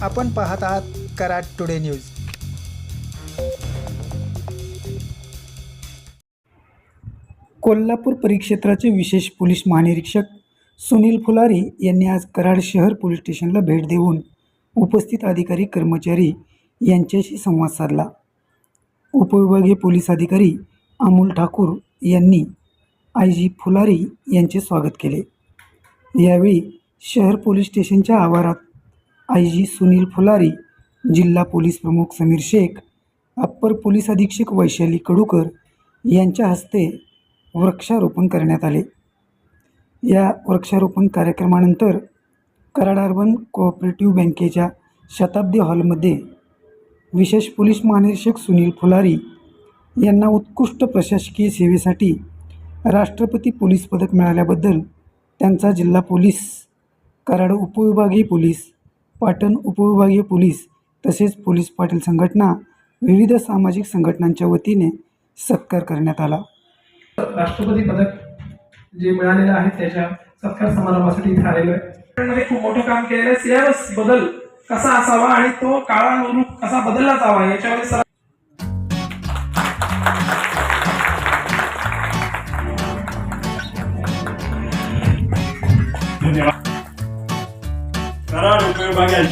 आपण पाहत आहात कराड टुडे न्यूज। कोल्हापूर परिक्षेत्राचे विशेष पोलीस महानिरीक्षक सुनील फुलारी यांनी आज कराड शहर पोलीस स्टेशनला भेट देऊन उपस्थित अधिकारी कर्मचारी यांच्याशी संवाद साधला। उपविभागीय पोलीस अधिकारी अमोल ठाकूर यांनी IG फुलारी यांचे स्वागत केले। यावेळी शहर पोलीस स्टेशनच्या आवारात IG सुनील फुलारी, जिल्हा पोलीस प्रमुख समीर शेख, अप्पर पोलीस अधीक्षक वैशाली कडूकर यांच्या हस्ते वृक्षारोपण करण्यात आले। या वृक्षारोपण कार्यक्रमानंतर कराड अर्बन कोऑपरेटिव्ह बँकेच्या शताब्दी हॉलमध्ये विशेष पोलीस महानिरीक्षक सुनील फुलारी यांना उत्कृष्ट प्रशासकीय सेवेसाठी राष्ट्रपती पोलीस पदक मिळाल्याबद्दल त्यांचा जिल्हा पोलीस, कराड उपविभागीय पोलीस, पाटण उपविभागीय पोलीस तसेच पोलीस पाटील संघटना, विविध सामाजिक संघटनांच्या वतीने सत्कार करण्यात आला। राष्ट्रपती पदक जे मिळालेलं आहे त्याच्या सत्कार समारंभासाठी इथे आलेलो आहे। मध्ये खूप मोठं काम केलेलं आहे। सिलेबस बदल कसा असावा आणि तो काळानुरूप कसा बदलला जावा याच्यामध्ये धन्यवाद। कराड उपविभागीय